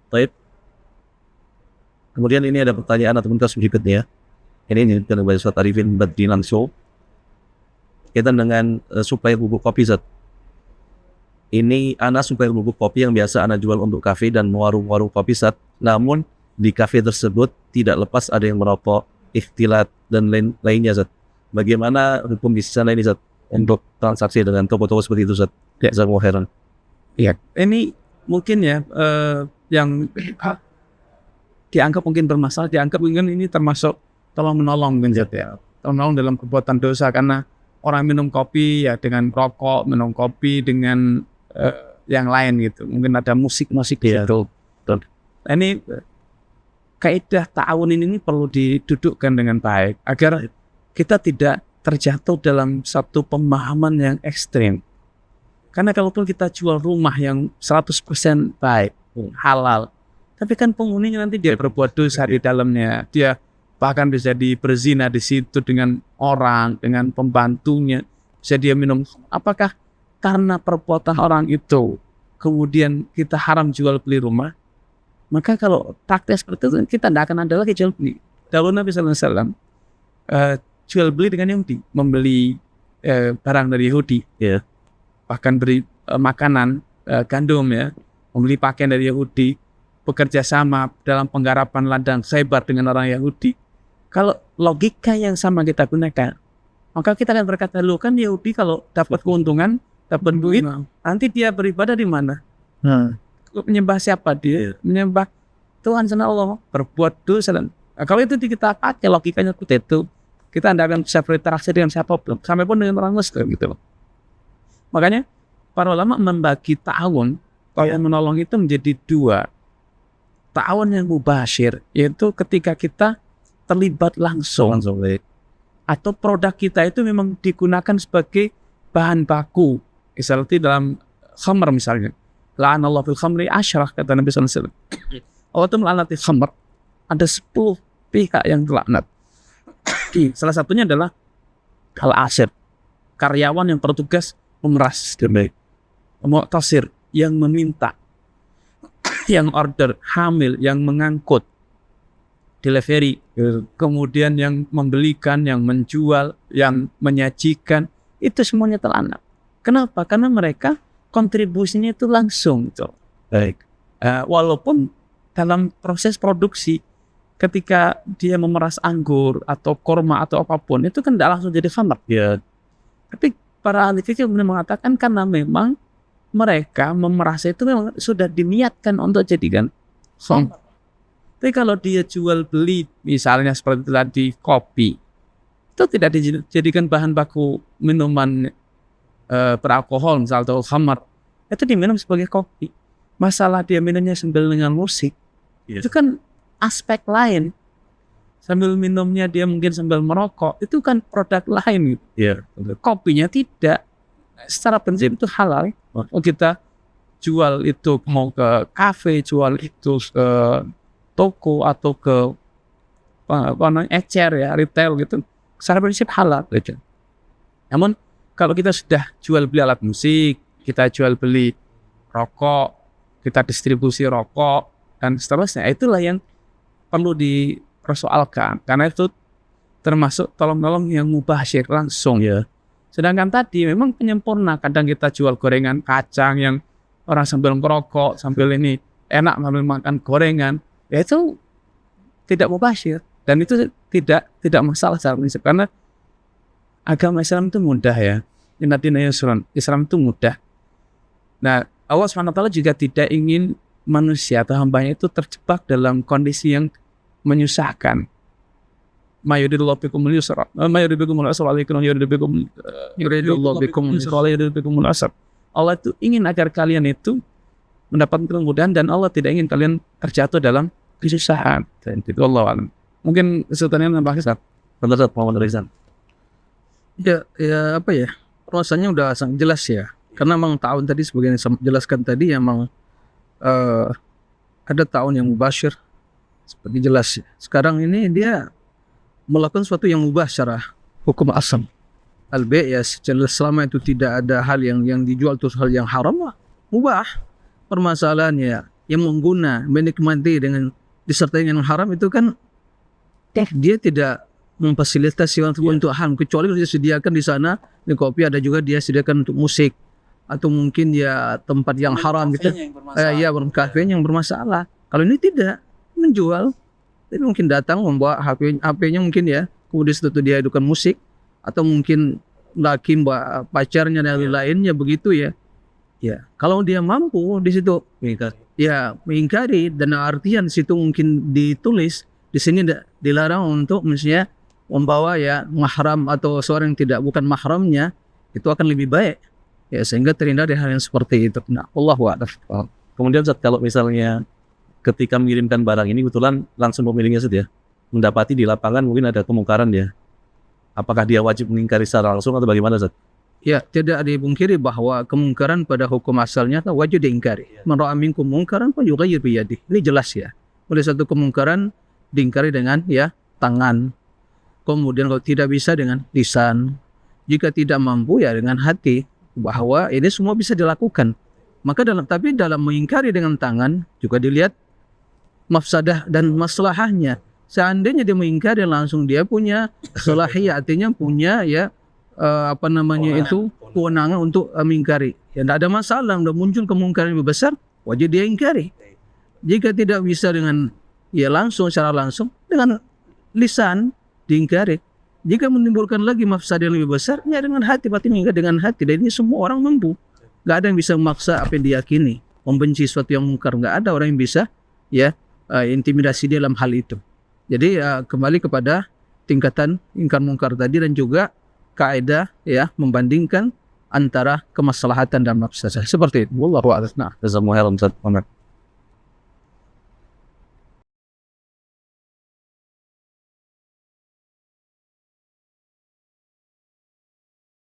Baik. Kemudian ini ada pertanyaan atau kasus berikutnya. Ini dari Ustaz Arifin Badri langsung. Kaitan dengan supplier bubuk kopi Zat. Ini Ana supplier bubuk kopi yang biasa Ana jual untuk kafe dan warung-warung kopi Zat. Namun di kafe tersebut tidak lepas ada yang merokok, ikhtilat dan lainnya Zat. Bagaimana hukum di sana ini Zat untuk transaksi dengan toko-toko seperti itu Zat? Ya, Jazakumullah khairan. Iya, ini mungkin ya yang dianggap mungkin bermasalah, dianggap mungkin ini termasuk tolong menolong mungkin ya. Tolong menolong dalam perbuatan dosa karena orang minum kopi ya dengan rokok, minum kopi dengan yang lain gitu. Mungkin ada musik Ya, gitu. Ini kaidah ta'awun ini perlu didudukkan dengan baik agar kita tidak terjatuh dalam satu pemahaman yang ekstrim. Karena kalaupun kita jual rumah yang 100% baik, halal, tapi kan penghuninya nanti dia berbuat dosa di dalamnya, dia bahkan bisa berzina di situ dengan orang, dengan pembantunya, bisa dia minum. Apakah karena perbuatan orang itu kemudian kita haram jual beli rumah? Maka kalau praktek seperti itu kita tidak akan ada lagi jual beli. Dahulu Nabi SAW jual beli dengan Yahudi, membeli barang dari Yahudi, ya. Bahkan beri makanan gandum ya, membeli pakaian dari Yahudi, bekerja sama dalam penggarapan ladang Khaybar dengan orang Yahudi. Kalau logika yang sama kita gunakan, maka kita akan berkata, lu kan Yahudi kalau dapat keuntungan, dapat duit, nanti dia beribadah di mana? Menyembah siapa dia? Menyembah Tuhan selain Allah, berbuat dosa. Kalau itu kita pakai logikanya seperti itu, kita tidak akan bisa berinteraksi dengan siapapun, sampai pun dengan orang Muslim gitu loh. Makanya para ulama membagi ta'awun yang menolong itu menjadi dua. Ta'awun yang mubasyir, yaitu ketika kita terlibat langsung atau produk kita itu memang digunakan sebagai bahan baku. Misalnya dalam khamr misalnya, la'anallahu fil khamri asyrah, kata Nabi SAW. Allah itu melaknati khamr, ada 10 pihak yang dilaknat. Salah satunya adalah al-asir, karyawan yang bertugas memeras, mu'tasir yang meminta, yang order, hamil yang mengangkut, delivery, kemudian yang membelikan, yang menjual, yang menyajikan, itu semuanya terlaknat. Kenapa? Karena mereka kontribusinya itu langsung. Baik. Walaupun dalam proses produksi, ketika dia memeras anggur atau korma atau apapun, itu kan tidak langsung jadi khamr. Ya. Tapi para ahli fikih mengatakan karena memang mereka memerasa itu memang sudah diniatkan untuk jadikan khamr. Tapi kalau dia jual beli misalnya seperti tadi kopi, itu tidak dijadikan bahan baku minuman beralkohol misalnya atau khamr, itu diminum sebagai kopi. Masalah dia minumnya sambil dengan musik, itu kan aspek lain. Sambil minumnya dia mungkin sambil merokok, itu kan produk lain gitu. Ya. Kopinya tidak. Secara prinsip itu halal. Kita jual itu mau ke kafe, jual itu ke toko atau ke ecer ya, retail gitu. Secara prinsip halal gitu. Namun kalau kita sudah jual beli alat musik, kita jual beli rokok, kita distribusi rokok dan seterusnya, itulah yang perlu dipersoalkan, karena itu termasuk tolong-menolong yang mubasyir langsung ya. Sedangkan tadi memang penyempurna, kadang kita jual gorengan kacang yang orang sambil ngerokok, sambil ini enak sambil makan gorengan, ya itu tidak mubasyir dan itu tidak masalah secara prinsip, karena agama Islam itu mudah ya. Inna dina yusrun, Islam itu mudah. Nah, Allah SWT juga tidak ingin manusia atau hambanya itu terjebak dalam kondisi yang menyusahkan. Mayuridullahu bikumul yusra, mayuribikumul usra, yuridullahu bikumul usra. Allah itu ingin agar kalian itu mendapatkan kemudahan dan Allah tidak ingin kalian terjatuh dalam kesusahan. Itu Allah alam. Mungkin kesulitannya nambah kesat. Benar Muhammad Rizan. Ya apa ya? Rasanya udah sangat jelas ya. Karena memang ta'awun tadi sebagai yang saya jelaskan tadi memang ada ta'awun yang mubasyir seperti jelas. Sekarang ini dia melakukan sesuatu yang mubah secara hukum asam. Al-bai' ya selama itu tidak ada hal yang dijual itu hal yang haram lah, mubah. Permasalahannya yang menikmati dengan disertai dengan haram itu kan dia tidak memfasilitasi untuk haram, kecuali dia sediakan di sana di kopi ada juga dia sediakan untuk musik atau mungkin ya tempat yang haram gitu. Ya kafenya yang bermasalah. Kalau ini tidak menjual, jadi mungkin datang membawa HP-nya mungkin ya, kemudian setelah dia hidupkan musik atau mungkin laki mbak pacarnya dan lainnya begitu ya. Ya, kalau dia mampu di situ mengingkari dan artian situ mungkin ditulis di sini dilarang untuk misalnya membawa ya mahram atau seorang yang tidak bukan mahramnya, itu akan lebih baik ya sehingga terhindar dari hal yang seperti itu. Nah, Allahu a'lam. Kemudian Ustaz, kalau misalnya ketika mengirimkan barang ini kebetulan langsung pemiliknya Ustaz ya, mendapati di lapangan mungkin ada kemungkaran ya, apakah dia wajib mengingkari secara langsung atau bagaimana Ustaz? Ya, tidak dipungkiri bahwa kemungkaran pada hukum asalnya wajib diingkari. Man ra'a minkum mungkaran falyughayyir biyadihi. Ini jelas ya. Oleh satu kemungkaran diingkari dengan ya tangan. Kemudian kalau tidak bisa dengan lisan. Jika tidak mampu ya dengan hati. Bahwa ini semua bisa dilakukan. Maka dalam mengingkari dengan tangan juga dilihat mafsadah dan maslahahnya. Seandainya dia mengingkari langsung dia punya salahiyah, artinya punya ya kewenangan untuk mengingkari. Ya tidak ada masalah, sudah muncul kemungkaran yang besar, wajib dia ingkari. Jika tidak bisa dengan ya langsung secara langsung dengan lisan diingkari. Jika menimbulkan lagi mafsadah yang lebih besar, ya dengan hati, berarti mengingkari dengan hati. Dan ini semua orang mampu. Gak ada yang bisa memaksa apa yang diyakini, membenci sesuatu yang mungkar. Gak ada orang yang bisa ya intimidasi dia dalam hal itu. Jadi kembali kepada tingkatan ingkar mungkar tadi dan juga kaidah ya membandingkan antara kemaslahatan dan mafsadah seperti itu. Wallahu a'lam. Jazakumullah khairan Ustaz.